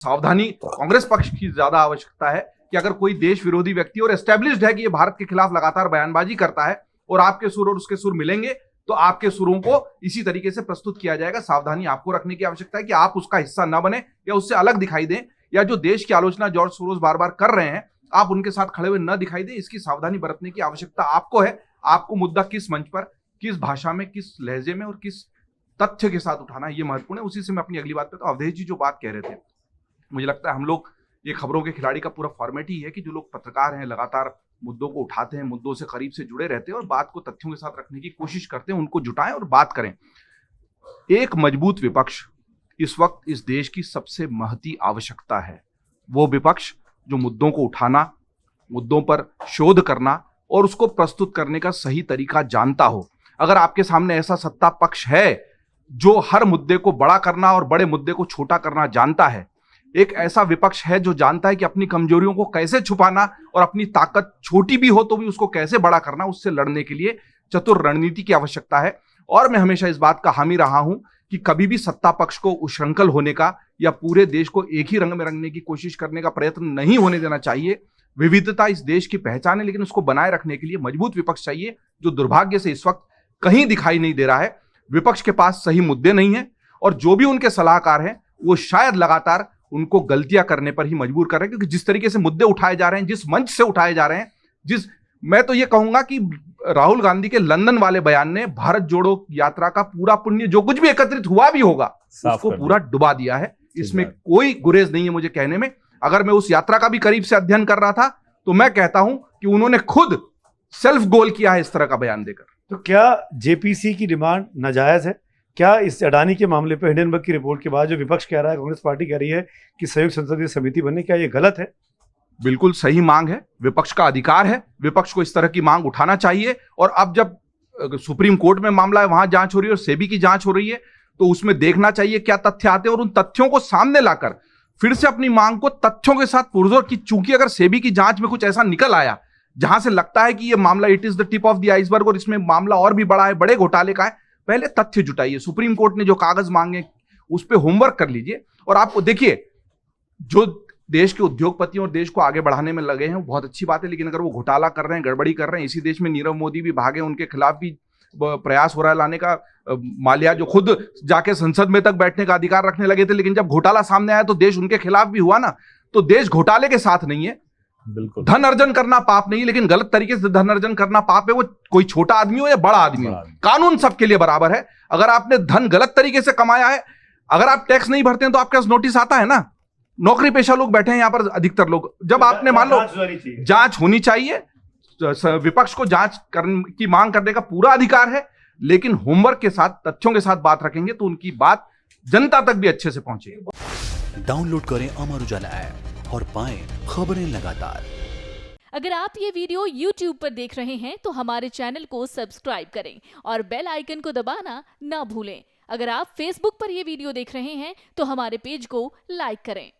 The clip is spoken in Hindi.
सावधानी कांग्रेस पक्ष की ज्यादा आवश्यकता है कि अगर कोई देश विरोधी व्यक्ति और एस्टेब्लिश्ड है कि ये भारत के खिलाफ लगातार बयानबाजी करता है और आपके सुर और उसके सुर मिलेंगे तो आपके सुरों को इसी तरीके से प्रस्तुत किया जाएगा। सावधानी आपको रखने की आवश्यकता है कि आप उसका हिस्सा न बने या उससे अलग दिखाई दें, या जो देश की आलोचना जॉर्ज सोरोस बार बार कर रहे हैं आप उनके साथ खड़े हुए न दिखाई दें। इसकी सावधानी बरतने की आवश्यकता आपको है। आपको मुद्दा किस मंच पर, किस भाषा में, किस लहजे में और किस तथ्य के साथ उठाना ये महत्वपूर्ण है। उसी से मैं अपनी अगली बात पे, तो अवधेश जी जो बात कह रहे थे, मुझे लगता है हम लोग ये खबरों के खिलाड़ी का पूरा फॉर्मेट ही है कि जो लोग पत्रकार हैं लगातार मुद्दों को उठाते हैं, मुद्दों से करीब से जुड़े रहते हैं और बात को तथ्यों के साथ रखने की कोशिश करते हैं, उनको जुटाएं और बात करें। एक मजबूत विपक्ष इस वक्त इस देश की सबसे महती आवश्यकता है। वो विपक्ष जो मुद्दों को उठाना, मुद्दों पर शोध करना और उसको प्रस्तुत करने का सही तरीका जानता हो। अगर आपके सामने ऐसा सत्ता पक्ष है जो हर मुद्दे को बड़ा करना और बड़े मुद्दे को छोटा करना जानता है, एक ऐसा विपक्ष है जो जानता है कि अपनी कमजोरियों को कैसे छुपाना और अपनी ताकत छोटी भी हो तो भी उसको कैसे बड़ा करना, उससे लड़ने के लिए चतुर रणनीति की आवश्यकता है। और मैं हमेशा इस बात का हामी रहा हूं कि कभी भी सत्ता पक्ष को उश्रृंखल होने का या पूरे देश को एक ही रंग में रंगने की कोशिश करने का प्रयत्न नहीं होने देना चाहिए। विविधता इस देश की पहचान है, लेकिन उसको बनाए रखने के लिए मजबूत विपक्ष चाहिए, जो दुर्भाग्य से इस वक्त कहीं दिखाई नहीं दे रहा है। विपक्ष के पास सही मुद्दे नहीं है और जो भी उनके सलाहकार हैं वो शायद लगातार उनको गलतियां करने पर ही मजबूर कर रहे हैं, क्योंकि जिस तरीके से मुद्दे उठाए जा रहे हैं, जिस मंच से उठाए जा रहे हैं, मैं तो ये कहूंगा कि राहुल गांधी के लंदन वाले बयान ने भारत जोड़ो यात्रा का पूरा पुण्य जो कुछ भी एकत्रित हुआ भी होगा उसको पूरा डुबा दिया है। इसमें कोई गुरेज नहीं है मुझे कहने में। अगर मैं उस यात्रा का भी करीब से अध्ययन कर रहा था तो मैं कहता हूं कि उन्होंने खुद सेल्फ गोल किया है इस तरह का बयान देकर। तो क्या जेपीसी की डिमांड नाजायज है? क्या इस अडानी के मामले पर हिंडनबर्ग की रिपोर्ट के बाद जो विपक्ष कह रहा है, कांग्रेस पार्टी कह रही है कि संयुक्त संसदीय समिति बनने, क्या ये गलत है? बिल्कुल सही मांग है, विपक्ष का अधिकार है, विपक्ष को इस तरह की मांग उठाना चाहिए। और अब जब सुप्रीम कोर्ट में मामला है, वहां जांच हो रही है और सेबी की जांच हो रही है, तो उसमें देखना चाहिए क्या तथ्य आते हैं और उन तथ्यों को सामने लाकर फिर से अपनी मांग को तथ्यों के साथ पुरजोर की। चूंकि अगर सेबी की जांच में कुछ ऐसा निकल आया जहां से लगता है कि ये मामला it is the tip of the iceberg और इसमें मामला और भी बड़ा है, बड़े घोटाले का है, पहले तथ्य जुटाइए। सुप्रीम कोर्ट ने जो कागज मांगे उस पर होमवर्क कर लीजिए और आपको देखिए, जो देश के उद्योगपतियों और देश को आगे बढ़ाने में लगे हैं बहुत अच्छी बात है, लेकिन अगर वो घोटाला कर रहे हैं, गड़बड़ी कर रहे हैं, इसी देश में नीरव मोदी भी भागे, उनके खिलाफ भी प्रयास हो रहा है लाने का, माल्या जो खुद जाके संसद में तक बैठने का अधिकार रखने लगे थे, लेकिन जब घोटाला सामने आया तो देश उनके खिलाफ भी हुआ ना। तो देश घोटाले के साथ नहीं है। बिल्कुल, धन अर्जन करना पाप नहीं है, लेकिन गलत तरीके से धन अर्जन करना पाप है। वो कोई छोटा आदमी हो या बड़ा आदमी हो, कानून सबके लिए बराबर है। अगर आपने धन गलत तरीके से कमाया है, अगर आप टैक्स नहीं भरते हैं तो आपके पास नोटिस आता है ना। नौकरी पेशा लोग बैठे हैं यहाँ पर अधिकतर लोग, जब आपने मान लो जांच होनी चाहिए, विपक्ष को जांच की मांग करने का पूरा अधिकार है, लेकिन होमवर्क के साथ, तथ्यों के साथ बात रखेंगे तो उनकी बात जनता तक भी अच्छे से पहुंचेगी। डाउनलोड करें अमर उजाला ऐप और पाएं खबरें लगातार। अगर आप ये वीडियो YouTube पर देख रहे हैं तो हमारे चैनल को सब्सक्राइब करें और बेल आइकन को दबाना ना भूलें। अगर आप Facebook पर ये वीडियो देख रहे हैं तो हमारे पेज को लाइक करें।